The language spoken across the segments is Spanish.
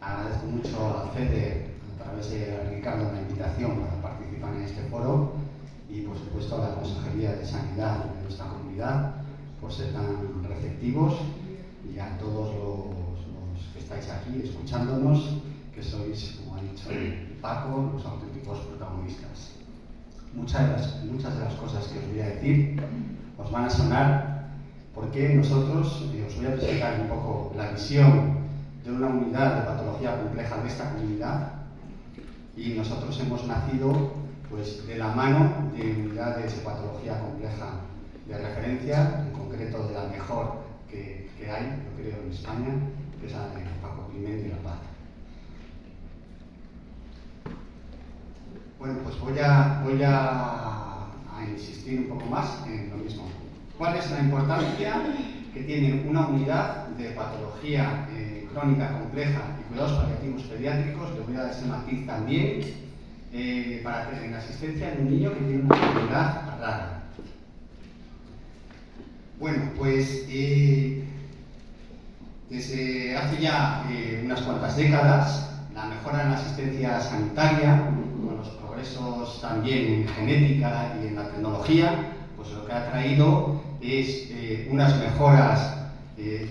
Agradezco mucho a Fede, a través de Ricardo, la invitación para participar en este foro y, por supuesto, a la Consejería de Sanidad de nuestra comunidad por ser tan receptivos, y a todos los que estáis aquí escuchándonos, que sois, como ha dicho Paco, los auténticos protagonistas. Muchas de las cosas que os voy a decir os van a sonar porque nosotros os voy a presentar un poco la visión de una unidad de patología compleja de esta comunidad, y nosotros hemos nacido pues de la mano de unidades de patología compleja de referencia, en concreto de la mejor que hay, yo creo, en España, que es la de Paco Climent y La Paz. Bueno, pues voy a insistir un poco más en lo mismo. ¿Cuál es la importancia que tiene una unidad de patología crónica compleja y cuidados paliativos pediátricos? Le voy a dar ese matiz también para tener la asistencia de un niño que tiene una enfermedad rara. Bueno, pues desde hace ya unas cuantas décadas, la mejora en la asistencia sanitaria, con los progresos también en genética y en la tecnología, pues lo que ha traído es unas mejoras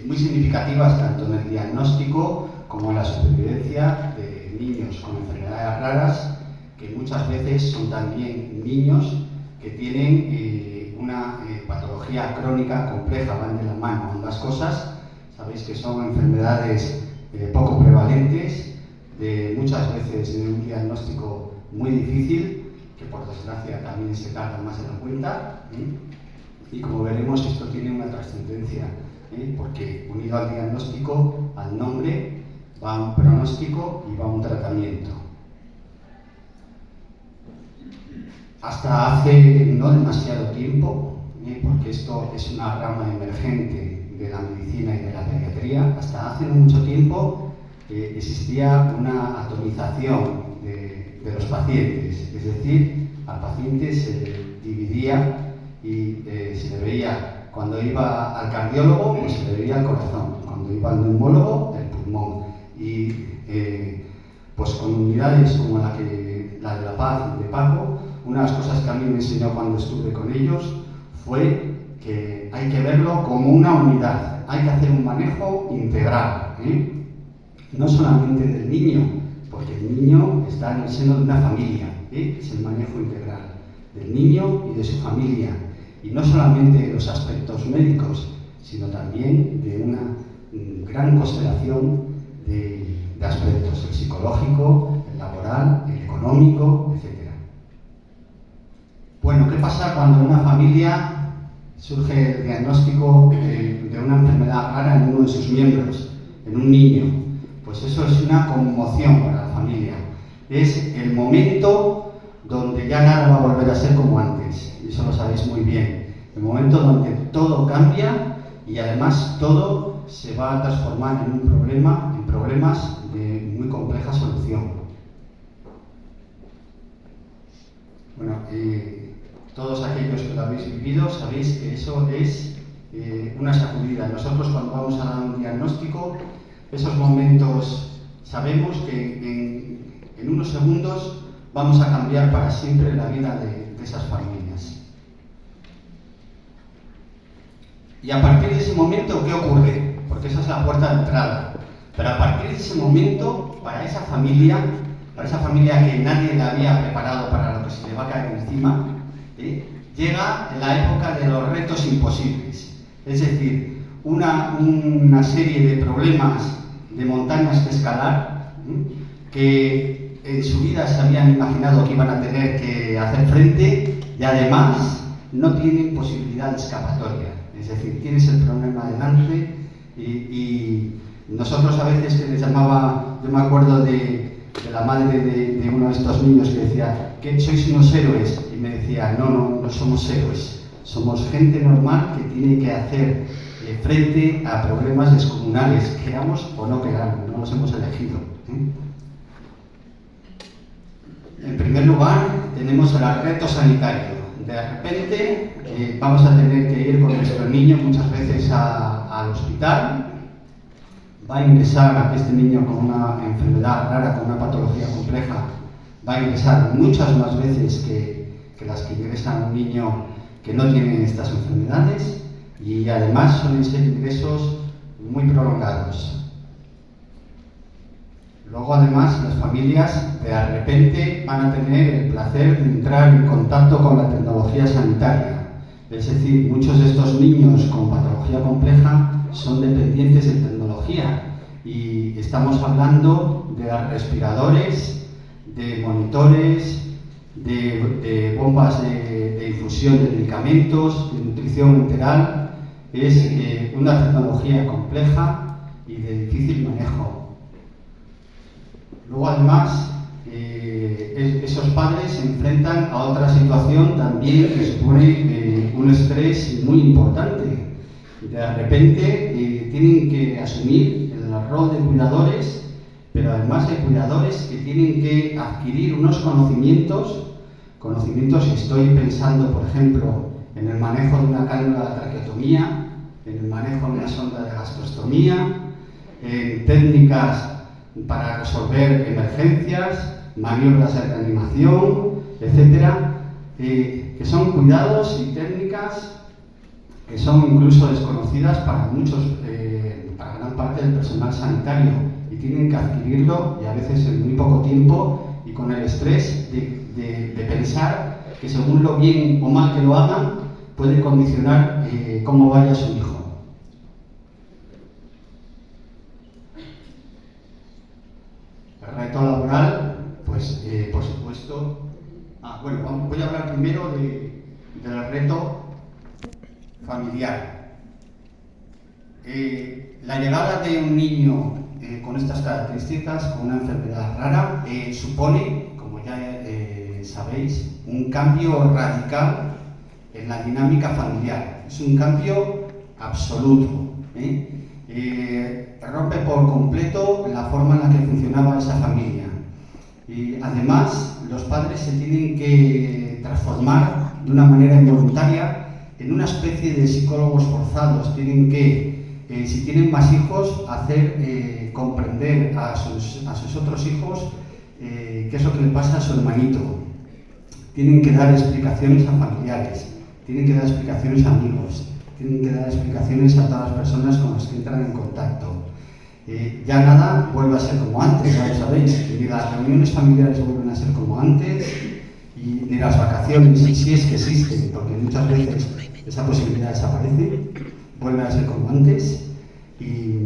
muy significativas tanto en el diagnóstico como en la supervivencia de niños con enfermedades raras, que muchas veces son también niños que tienen una patología crónica compleja, van de la mano ambas cosas. Sabéis que son enfermedades poco prevalentes, muchas veces en un diagnóstico muy difícil, que por desgracia también se tarda más en la cuenta, y como veremos esto tiene una trascendencia, porque unido al diagnóstico, al nombre, va un pronóstico y va un tratamiento. Hasta hace no demasiado tiempo, porque esto es una rama emergente de la medicina y de la pediatría, hasta hace no mucho tiempo existía una atomización de los pacientes, es decir, al paciente se le dividía y se le veía, cuando iba al cardiólogo, pues se le veía el corazón, cuando iba al neumólogo, el pulmón, y pues con unidades como la de La Paz, de Paco, una de las cosas que a mí me enseñó cuando estuve con ellos fue que hay que verlo como una unidad, hay que hacer un manejo integral, no solamente del niño, porque el niño está en el seno de una familia, es el manejo integral del niño y de su familia, y no solamente de los aspectos médicos, sino también de una gran constelación de aspectos, el psicológico, el laboral, el económico, etc. Bueno, ¿qué pasa cuando en una familia surge el diagnóstico de una enfermedad rara en uno de sus miembros, en un niño? Pues eso es una conmoción para la familia. Es el momento donde ya nada va a volver a ser como antes, y eso lo sabéis muy bien. El momento donde todo cambia y además todo se va a transformar en problemas de muy compleja solución. Bueno, todos aquellos que lo habéis vivido sabéis que eso es una sacudida. Nosotros, cuando vamos a dar un diagnóstico, esos momentos sabemos que en unos segundos vamos a cambiar para siempre la vida de esas familias. Y a partir de ese momento, ¿qué ocurre? Porque esa es la puerta de entrada. Pero a partir de ese momento, para esa familia que nadie le había preparado para lo que se le va a caer encima, llega la época de los retos imposibles. Es decir, una serie de problemas, de montañas que escalar, que en su vida se habían imaginado que iban a tener que hacer frente, y además no tienen posibilidad de escapatoria. Es decir, tienes el problema delante y nosotros a veces que les llamaba, yo me acuerdo de la madre de uno de estos niños que decía que sois unos héroes, y me decía, no somos héroes, somos gente normal que tiene que hacer frente a problemas descomunales, queramos o no queramos, no los hemos elegido. En primer lugar, tenemos el reto sanitario. De repente vamos a tener que ir con nuestro niño muchas veces al hospital, va a ingresar este niño con una enfermedad rara, con una patología compleja, va a ingresar muchas más veces que las que ingresa un niño que no tiene estas enfermedades, y además suelen ser ingresos muy prolongados. Luego, además, las familias de repente van a tener el placer de entrar en contacto con la tecnología sanitaria. Es decir, muchos de estos niños con patología compleja son dependientes de tecnología, y estamos hablando de respiradores, de monitores, de bombas de infusión de medicamentos, de nutrición enteral. Es una tecnología compleja y de difícil manejo. Luego, además, esos padres se enfrentan a otra situación también que supone un estrés muy importante. De repente tienen que asumir el rol de cuidadores, pero además de cuidadores que tienen que adquirir unos conocimientos, y estoy pensando, por ejemplo, en el manejo de una cánula de traqueotomía, en el manejo de una sonda de gastrostomía, en técnicas para resolver emergencias, maniobras de reanimación, etcétera, que son cuidados y técnicas que son incluso desconocidas para para gran parte del personal sanitario, y tienen que adquirirlo, y a veces en muy poco tiempo, y con el estrés de pensar que según lo bien o mal que lo hagan, puede condicionar cómo vaya su hijo. El reto laboral, pues por supuesto. Voy a hablar primero del reto familiar. La llegada de un niño con estas características, con una enfermedad rara, supone, como ya sabéis, un cambio radical en la dinámica familiar. Es un cambio absoluto. Rompe por completo la forma en la que funcionaba esa familia. Y además, los padres se tienen que transformar de una manera involuntaria en una especie de psicólogos forzados. Tienen que, si tienen más hijos, hacer comprender a sus otros hijos qué es lo que le pasa a su hermanito. Tienen que dar explicaciones a familiares, tienen que dar explicaciones a amigos, tienen que dar explicaciones a todas las personas con las que entran en contacto. Ya nada vuelve a ser como antes, ya lo sabéis, ni las reuniones familiares vuelven a ser como antes, y ni las vacaciones, si es que existen, porque muchas veces esa posibilidad desaparece, vuelve a ser como antes, y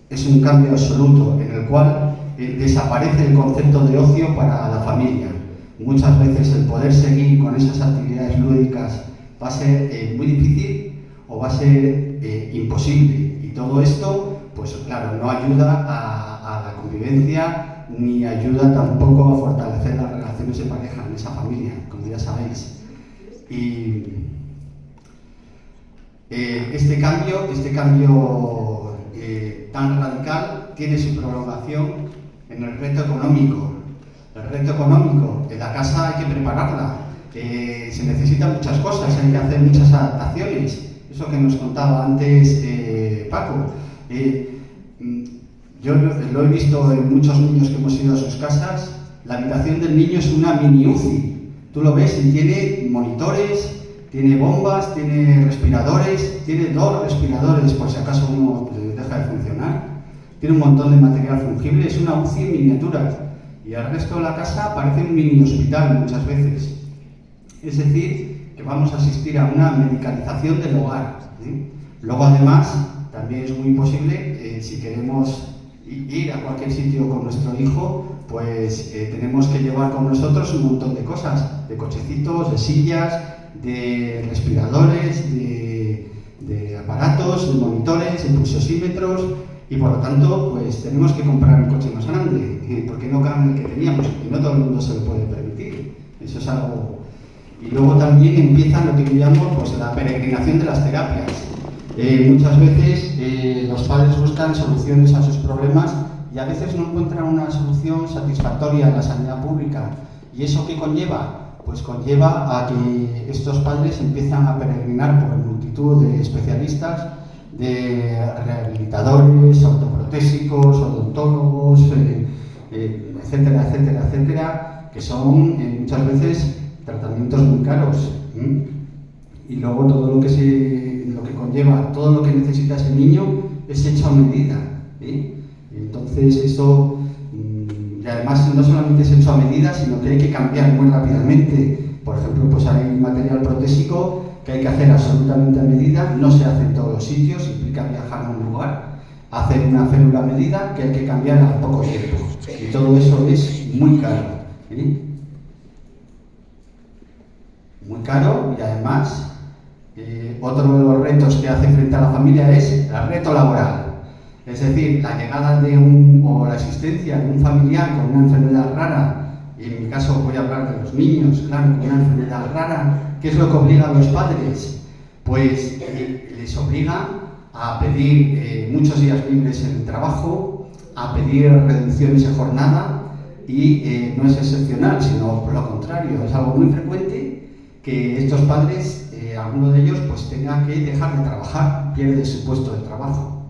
es un cambio absoluto en el cual desaparece el concepto de ocio para la familia. Muchas veces el poder seguir con esas actividades lúdicas va a ser muy difícil o va a ser imposible. Y todo esto, pues claro, no ayuda a la convivencia, ni ayuda tampoco a fortalecer las relaciones de pareja en esa familia, como ya sabéis. Y este cambio tan radical tiene su prolongación en el reto económico. El reto económico, en la casa hay que prepararla, se necesitan muchas cosas, hay que hacer muchas adaptaciones. Eso que nos contaba antes Paco. Yo lo he visto en muchos niños que hemos ido a sus casas. La habitación del niño es una mini UCI. Tú lo ves y tiene monitores, tiene bombas, tiene respiradores, tiene 2 respiradores por si acaso uno deja de funcionar. Tiene un montón de material fungible, es una UCI en miniatura. Y el resto de la casa parece un mini hospital muchas veces. Es decir, que vamos a asistir a una medicalización del hogar. Luego, además, también es muy posible, si queremos ir a cualquier sitio con nuestro hijo, pues tenemos que llevar con nosotros un montón de cosas, de cochecitos, de sillas, de respiradores, de aparatos, de monitores, de pulsosímetros, y por lo tanto, pues tenemos que comprar un coche más grande, porque no cabe el que teníamos, y no todo el mundo se lo puede permitir. Eso es algo. Y luego también empieza lo que llamamos pues, la peregrinación de las terapias. Muchas veces los padres buscan soluciones a sus problemas y a veces no encuentran una solución satisfactoria en la sanidad pública. ¿Y eso qué conlleva? Pues conlleva a que estos padres empiezan a peregrinar por multitud de especialistas, de rehabilitadores, ortoprotésicos, odontólogos, etcétera, etcétera, etcétera, que son muchas veces tratamientos muy caros. Y luego todo lo que conlleva, todo lo que necesita ese niño es hecho a medida. Entonces eso, y además no solamente es hecho a medida, sino que hay que cambiar muy rápidamente. Por ejemplo, pues hay material protésico que hay que hacer absolutamente a medida, no se hace en todos los sitios, implica viajar a un lugar, hacer una férula a medida que hay que cambiar a poco tiempo. Y todo eso es muy caro. Muy caro, y además otro de los retos que hace frente a la familia es el reto laboral. Es decir, la llegada o la existencia de un familiar con una enfermedad rara, y en mi caso voy a hablar de los niños, claro, con una enfermedad rara. ¿Qué es lo que obliga a los padres? Pues les obliga a pedir muchos días libres en el trabajo, a pedir reducciones de jornada, y no es excepcional, sino por lo contrario, es algo muy frecuente que estos padres, alguno de ellos, pues tenga que dejar de trabajar, pierde su puesto de trabajo,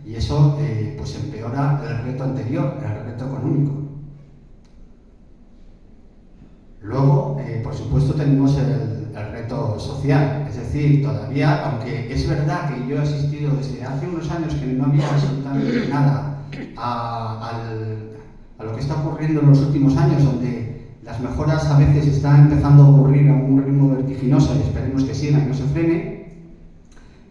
y eso pues empeora el reto anterior, el reto económico. Luego, por supuesto, tenemos el reto social, es decir, todavía, aunque es verdad que yo he asistido desde hace unos años que no había absolutamente nada a lo que está ocurriendo en los últimos años, donde las mejoras a veces están empezando a ocurrir a un ritmo vertiginoso, y esperemos que siga y no se frene,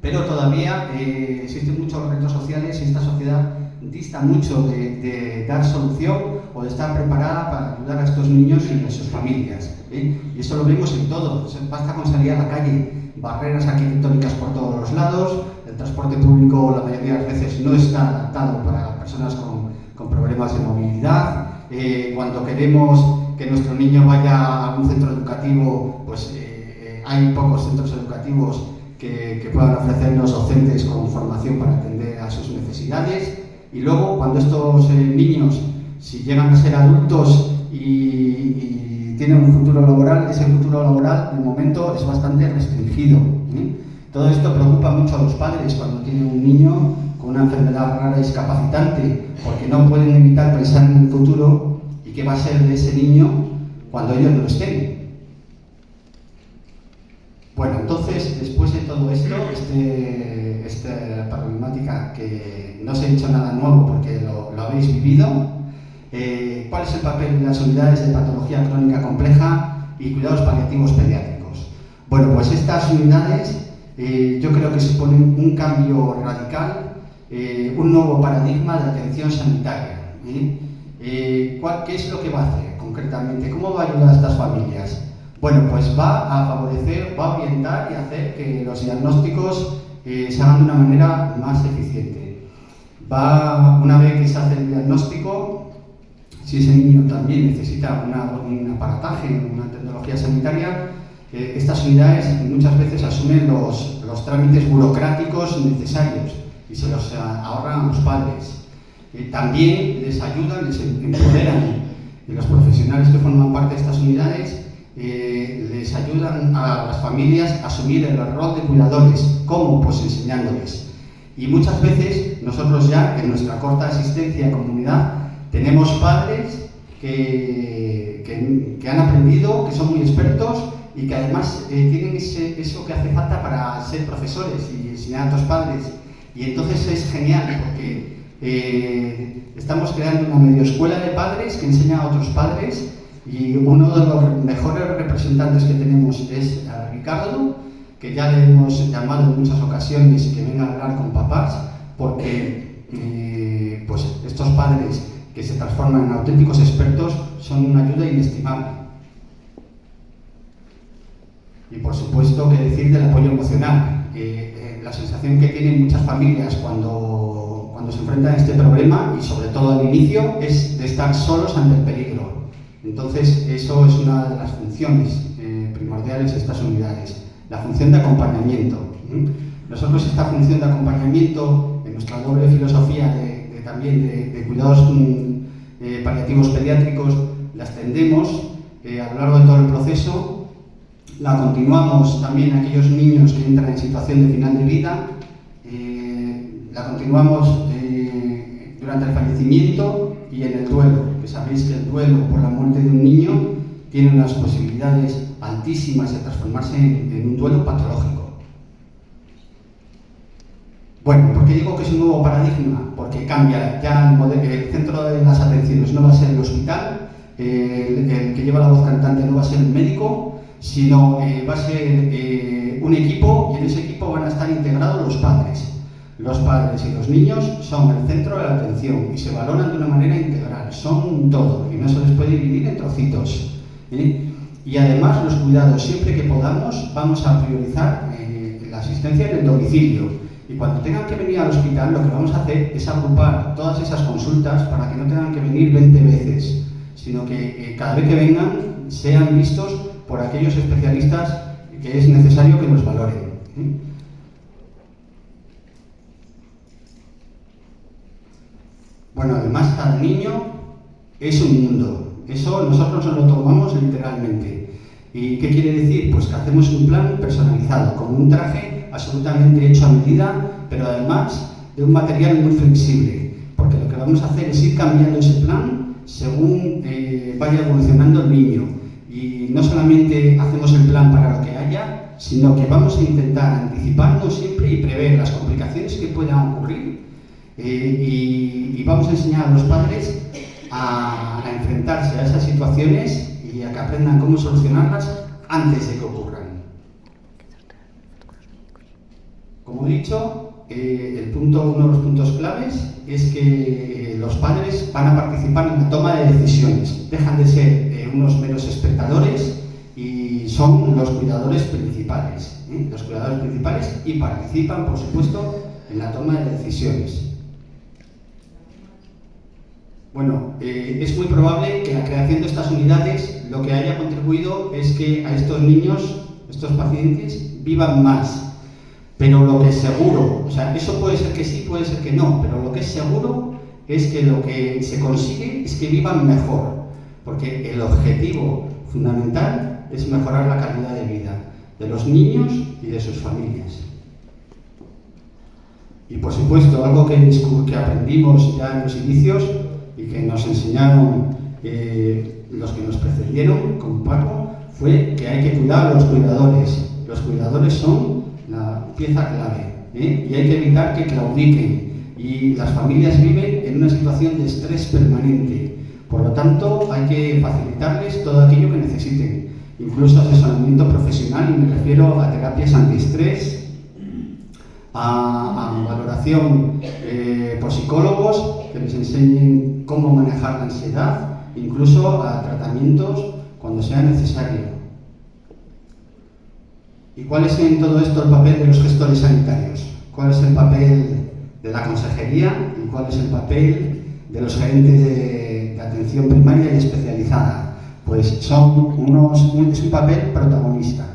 pero todavía existen muchos retos sociales, y esta sociedad dista mucho de dar solución o de estar preparada para ayudar a estos niños y a sus familias. Y eso lo vemos en todo. Basta con salir a la calle, barreras arquitectónicas por todos los lados, el transporte público la mayoría de las veces no está adaptado para personas con problemas de movilidad. Cuando queremos que nuestro niño vaya a un centro educativo, pues hay pocos centros educativos que puedan ofrecernos docentes con formación para atender a sus necesidades. Y luego, cuando estos niños, si llegan a ser adultos y tienen un futuro laboral, ese futuro laboral de momento es bastante restringido. Todo esto preocupa mucho a los padres cuando tienen un niño con una enfermedad rara discapacitante, porque no pueden evitar pensar en el futuro y qué va a ser de ese niño cuando ellos no estén. Bueno, entonces, después de todo esto, esta problemática que no os he dicho nada nuevo porque lo habéis vivido, ¿cuál es el papel de las unidades de patología crónica compleja y cuidados paliativos pediátricos? Bueno, pues estas unidades yo creo que suponen un cambio radical, un nuevo paradigma de atención sanitaria. ¿Qué es lo que va a hacer concretamente? ¿Cómo va a ayudar a estas familias? Bueno, pues va a favorecer, va a orientar y hacer que los diagnósticos se hagan de una manera más eficiente. Una vez que se hace el diagnóstico, si ese niño también necesita un aparataje, una tecnología sanitaria, estas unidades muchas veces asumen los trámites burocráticos necesarios y se los ahorran a los padres. También les ayudan, les empoderan, y los profesionales que forman parte de estas unidades les ayudan a las familias a asumir el rol de cuidadores. ¿Cómo? Pues enseñándoles. Y muchas veces nosotros ya en nuestra corta asistencia a comunidad tenemos padres que han aprendido, que son muy expertos y que además tienen eso que hace falta para ser profesores y enseñar a otros padres. Y entonces es genial porque estamos creando una medio escuela de padres que enseña a otros padres. Y uno de los mejores representantes que tenemos es a Ricardo, que ya le hemos llamado en muchas ocasiones que venga a hablar con papás, porque pues estos padres que se transforman en auténticos expertos son una ayuda inestimable. Y por supuesto, que decir del apoyo emocional. La sensación que tienen muchas familias cuando se enfrentan a este problema, y sobre todo al inicio, es de estar solos ante el peligro. Entonces, eso es una de las funciones primordiales de estas unidades, la función de acompañamiento. Nosotros esta función de acompañamiento, en nuestra doble filosofía también de cuidados paliativos pediátricos, la extendemos a lo largo de todo el proceso, la continuamos también a aquellos niños que entran en situación de final de vida, la continuamos durante el fallecimiento y en el duelo, que sabéis que el duelo por la muerte de un niño tiene unas posibilidades altísimas de transformarse en un duelo patológico. Bueno, ¿por qué digo que es un nuevo paradigma? Porque cambia ya el centro de las atenciones, no va a ser el hospital, el que lleva la voz cantante no va a ser el médico, sino va a ser un equipo, y en ese equipo van a estar integrados los padres. Los padres y los niños son el centro de la atención y se valoran de una manera integral, son un todo y no se les puede dividir en trocitos. Y además los cuidados, siempre que podamos, vamos a priorizar la asistencia en el domicilio. Y cuando tengan que venir al hospital, lo que vamos a hacer es agrupar todas esas consultas para que no tengan que venir 20 veces, sino que cada vez que vengan sean vistos por aquellos especialistas que es necesario que los valoren. Bueno, además cada niño es un mundo. Eso nosotros nos lo tomamos literalmente. ¿Y qué quiere decir? Pues que hacemos un plan personalizado, con un traje absolutamente hecho a medida, pero además de un material muy flexible, porque lo que vamos a hacer es ir cambiando ese plan según vaya evolucionando el niño. Y no solamente hacemos el plan para lo que haya, sino que vamos a intentar anticiparnos siempre y prever las complicaciones que puedan ocurrir, y vamos a enseñar a los padres a enfrentarse a esas situaciones y a que aprendan cómo solucionarlas antes de que ocurran. Como he dicho, uno de los puntos claves es que los padres van a participar en la toma de decisiones, dejan de ser unos meros espectadores y son los cuidadores principales. Los cuidadores principales y participan, por supuesto, en la toma de decisiones. Bueno, es muy probable que la creación de estas unidades lo que haya contribuido es que a estos niños, estos pacientes, vivan más. Pero lo que es seguro, o sea, eso puede ser que sí, puede ser que no, pero lo que es seguro es que lo que se consigue es que vivan mejor, porque el objetivo fundamental es mejorar la calidad de vida de los niños y de sus familias. Y por supuesto, algo que aprendimos ya en los inicios y que nos enseñaron los que nos precedieron, como Paco, fue que hay que cuidar a los cuidadores. Los cuidadores son la pieza clave, y hay que evitar que claudiquen, y las familias viven en una situación de estrés permanente. Por lo tanto, hay que facilitarles todo aquello que necesiten, incluso asesoramiento profesional, y me refiero a terapias antiestrés, a valoración por psicólogos que les enseñen cómo manejar la ansiedad, incluso a tratamientos cuando sea necesario. ¿Y cuál es en todo esto el papel de los gestores sanitarios? ¿Cuál es el papel de la consejería y cuál es el papel de los gerentes de atención primaria y especializada? Pues es un papel protagonista.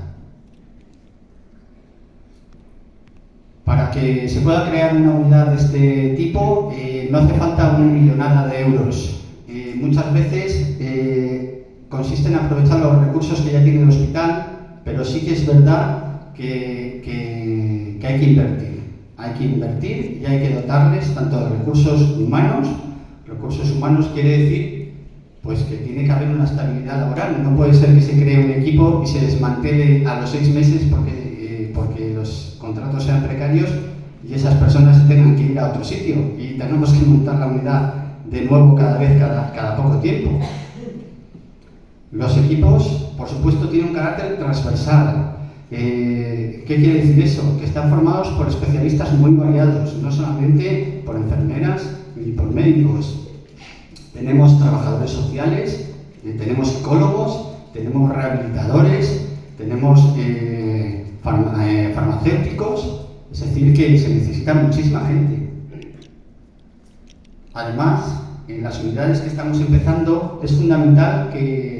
Para que se pueda crear una unidad de este tipo no hace falta una millonada de euros. Muchas veces consiste en aprovechar los recursos que ya tiene el hospital, pero sí que es verdad que hay que invertir. Hay que invertir y hay que dotarles tanto de recursos humanos. Recursos humanos quiere decir pues que tiene que haber una estabilidad laboral. No puede ser que se cree un equipo y se desmantele a los 6 meses porque los contratos sean precarios y esas personas tengan que ir a otro sitio y tenemos que montar la unidad de nuevo cada poco tiempo. Los equipos, por supuesto, tienen un carácter transversal. ¿Qué quiere decir eso? Que están formados por especialistas muy variados, no solamente por enfermeras ni por médicos. Tenemos trabajadores sociales, tenemos psicólogos, tenemos rehabilitadores, tenemos farmacéuticos, es decir, que se necesita muchísima gente. Además, en las unidades que estamos empezando es fundamental que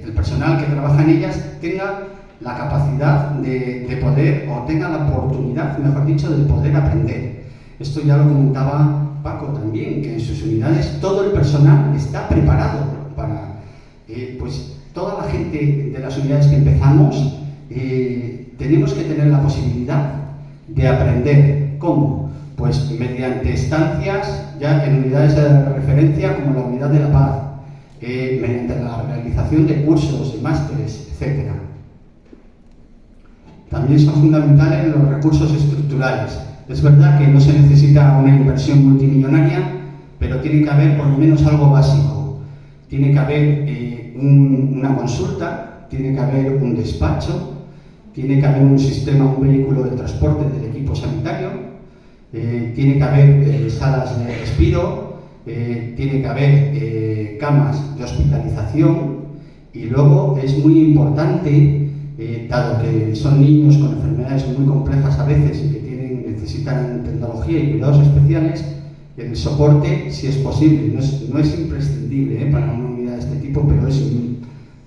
el personal que trabaja en ellas tenga la capacidad de poder, o tenga la oportunidad, mejor dicho, de poder aprender. Esto ya lo comentaba Paco también, que en sus unidades todo el personal está preparado para, pues toda la gente de las unidades que empezamos, tenemos que tener la posibilidad de aprender. ¿Cómo? pues mediante estancias ya en unidades de referencia como la Unidad de la Paz, mediante la realización de cursos, de másteres, etc. También son fundamentales los recursos estructurales. Es verdad que no se necesita una inversión multimillonaria, pero tiene que haber por lo menos algo básico. Tiene que haber una consulta, tiene que haber un despacho, tiene que haber un sistema, un vehículo de transporte del equipo sanitario, tiene que haber salas de respiro, tiene que haber camas de hospitalización y luego es muy importante, dado que son niños con enfermedades muy complejas a veces y que necesitan tecnología y cuidados especiales, el soporte, si es posible, no es imprescindible para una unidad de este tipo, pero es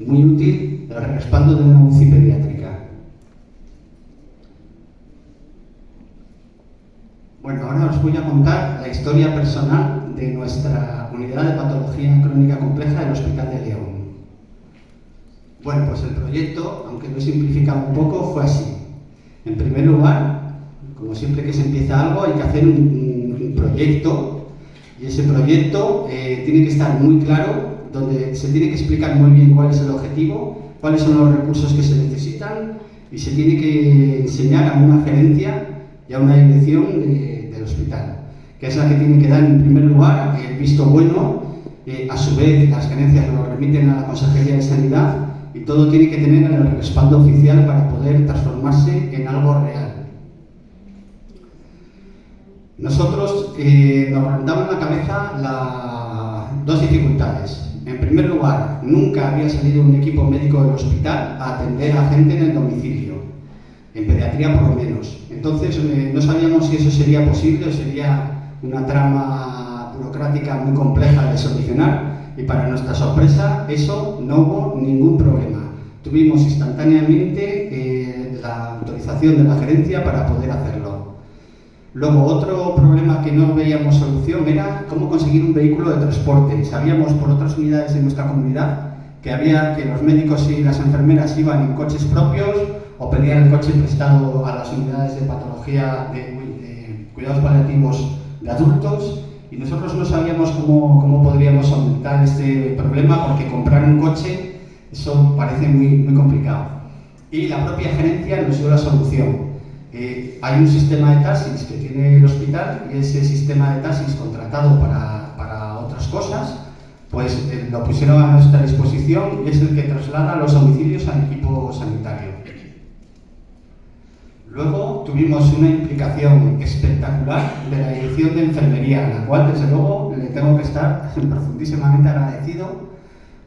muy útil el respaldo de una UCI pediátrica. Bueno, ahora os voy a contar la historia personal de nuestra unidad de patología crónica compleja del Hospital de León. Bueno, pues el proyecto, aunque lo he simplificado un poco, fue así. En primer lugar, como siempre que se empieza algo, hay que hacer un proyecto, y ese proyecto tiene que estar muy claro, donde se tiene que explicar muy bien cuál es el objetivo, cuáles son los recursos que se necesitan, y se tiene que enseñar a una gerencia y a una dirección del hospital, que es la que tiene que dar en primer lugar el visto bueno. A su vez las gerencias lo remiten a la Consejería de Sanidad y todo tiene que tener el respaldo oficial para poder transformarse en algo real. Nosotros nos rondaba en la cabeza dos dificultades. En primer lugar, nunca había salido un equipo médico del hospital a atender a gente en el domicilio, en pediatría por lo menos. Entonces no sabíamos si eso sería posible o sería una trama burocrática muy compleja de solucionar, y para nuestra sorpresa eso no hubo ningún problema. Tuvimos instantáneamente la autorización de la gerencia para poder hacerlo. Luego, otro problema que no veíamos solución era cómo conseguir un vehículo de transporte. Sabíamos por otras unidades de nuestra comunidad que los médicos y las enfermeras iban en coches propios o pedían el coche prestado a las unidades de patología de cuidados paliativos de adultos, y nosotros no sabíamos cómo podríamos solventar este problema, porque comprar un coche, eso parece muy complicado. Y la propia gerencia nos dio la solución. Hay un sistema de taxis que tiene el hospital, y ese sistema de taxis contratado para otras cosas, pues lo pusieron a nuestra disposición, y es el que traslada los domicilios al equipo sanitario. Luego tuvimos una implicación espectacular de la dirección de enfermería, a la cual desde luego le tengo que estar profundísimamente agradecido,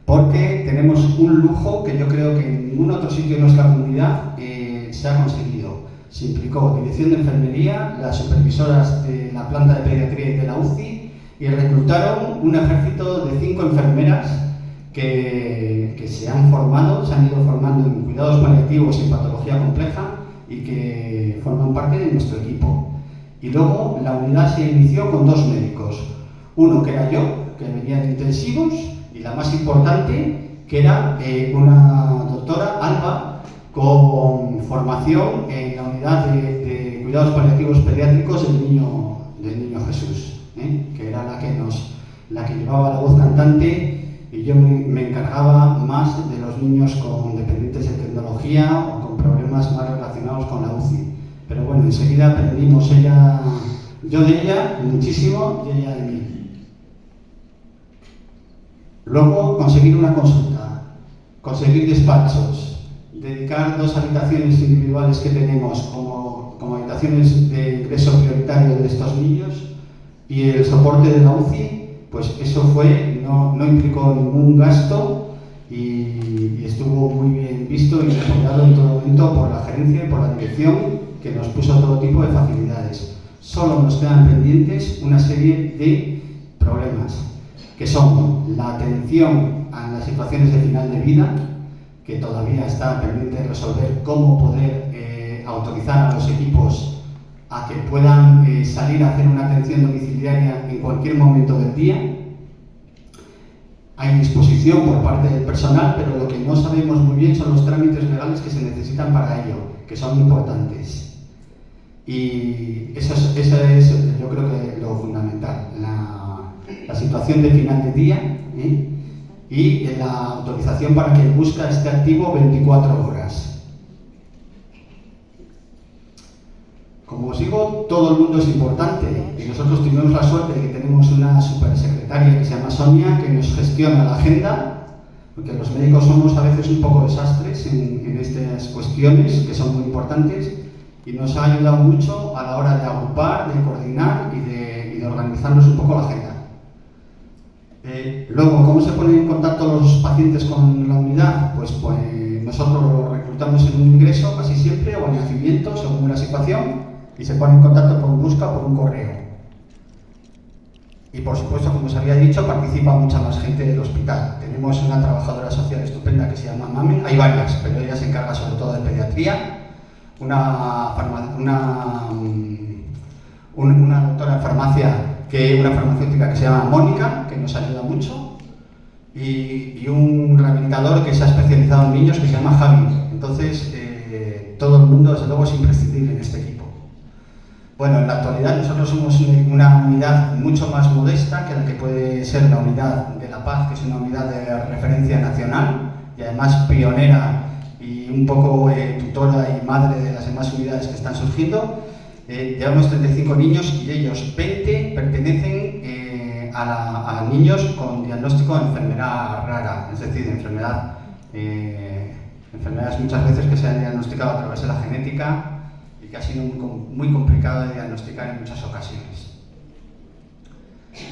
porque tenemos un lujo que yo creo que en ningún otro sitio de nuestra comunidad se ha conseguido. Se implicó dirección de enfermería, las supervisoras de la planta de pediatría y de la UCI, y reclutaron un ejército de 5 enfermeras que se han ido formando en cuidados paliativos y en patología compleja, y que forman parte de nuestro equipo. Y luego la unidad se inició con 2 médicos. Uno que era yo, que venía de intensivos, y la más importante, que era una doctora, Alba, con formación en la unidad de cuidados paliativos pediátricos del niño Jesús, que era la que llevaba la voz cantante, y yo me encargaba más de los niños con dependientes de tecnología o con problemas más relacionados con la UCI. Pero bueno, enseguida aprendimos, yo de ella muchísimo y ella de mí. Luego, conseguir una consulta, conseguir despachos, dedicar 2 habitaciones individuales que tenemos como habitaciones de ingreso prioritario de estos niños, y el soporte de la UCI, pues eso no implicó ningún gasto, y estuvo muy bien visto y apoyado en todo momento por la gerencia y por la dirección, que nos puso todo tipo de facilidades. Solo nos quedan pendientes una serie de problemas, que son la atención a las situaciones de final de vida, que todavía está pendiente de resolver cómo poder autorizar a los equipos a que puedan salir a hacer una atención domiciliaria en cualquier momento del día. Hay disposición por parte del personal, pero lo que no sabemos muy bien son los trámites legales que se necesitan para ello, que son importantes. Y eso es yo creo que lo fundamental, la situación de final de día, y la autorización para que el busca esté activo 24 horas. Como os digo, todo el mundo es importante y nosotros tuvimos la suerte de que tenemos una supersecretaria que se llama Sonia, que nos gestiona la agenda, porque los médicos somos a veces un poco desastres en estas cuestiones que son muy importantes, y nos ha ayudado mucho a la hora de agrupar, de coordinar y de organizarnos un poco la agenda. Luego, ¿cómo se ponen en contacto los pacientes con la unidad? Pues nosotros los reclutamos en un ingreso casi siempre, o en nacimiento, según la situación, y se ponen en contacto por busca por un correo. Y por supuesto, como os había dicho, participa mucha más gente del hospital. Tenemos una trabajadora social estupenda que se llama Mamen, hay varias, pero ella se encarga sobre todo de pediatría, una doctora de farmacia, una farmacéutica que se llama Mónica, que nos ayuda mucho, y un rehabilitador que se ha especializado en niños que se llama Javi. Entonces, todo el mundo, desde luego, es imprescindible en este equipo. Bueno, en la actualidad nosotros somos una unidad mucho más modesta que la que puede ser la unidad de La Paz, que es una unidad de referencia nacional y además pionera y un poco tutora y madre de las demás unidades que están surgiendo. Llevamos 35 niños y de ellos 20 pertenecen a niños con diagnóstico de enfermedad rara, es decir, de enfermedades muchas veces que se han diagnosticado a través de la genética y que ha sido muy complicado de diagnosticar en muchas ocasiones.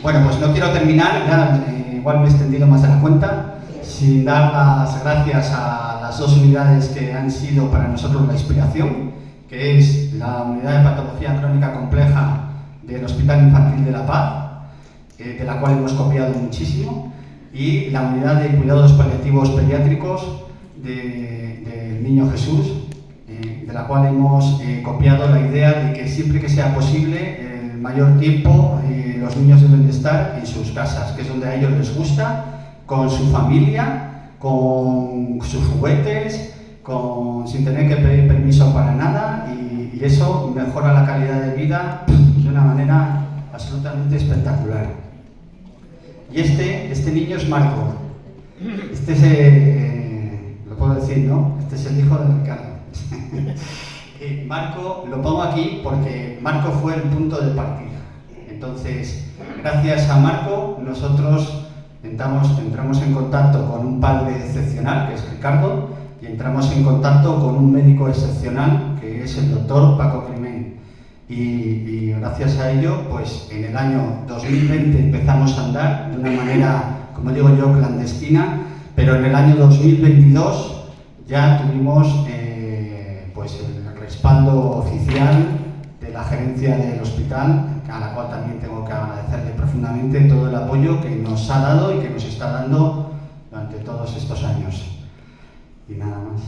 Bueno, pues no quiero terminar, ya, igual me he extendido más de la cuenta, sin dar las gracias a las dos unidades que han sido para nosotros la inspiración, que es la unidad de patología crónica compleja del Hospital Infantil de La Paz, de la cual hemos copiado muchísimo, y la unidad de cuidados paliativos pediátricos del Niño Jesús, de la cual hemos copiado la idea de que siempre que sea posible, el mayor tiempo, los niños deben de estar en sus casas, que es donde a ellos les gusta, con su familia, con sus juguetes, sin tener que pedir permiso para nada, y eso mejora la calidad de vida de una manera absolutamente espectacular. Y este niño es Marco. Este es, lo puedo decir, ¿no? Este es el hijo de Ricardo. Marco lo pongo aquí porque Marco fue el punto de partida. Entonces, gracias a Marco, nosotros entramos en contacto con un padre excepcional, que es Ricardo, y entramos en contacto con un médico excepcional, que es el doctor Paco Climent. Y gracias a ello, pues en el año 2020 empezamos a andar de una manera, como digo yo, clandestina, pero en el año 2022 ya tuvimos pues el respaldo oficial de la gerencia del hospital, a la cual también tengo que agradecerle profundamente todo el apoyo que nos ha dado y que nos está dando durante todos estos años. Y nada más.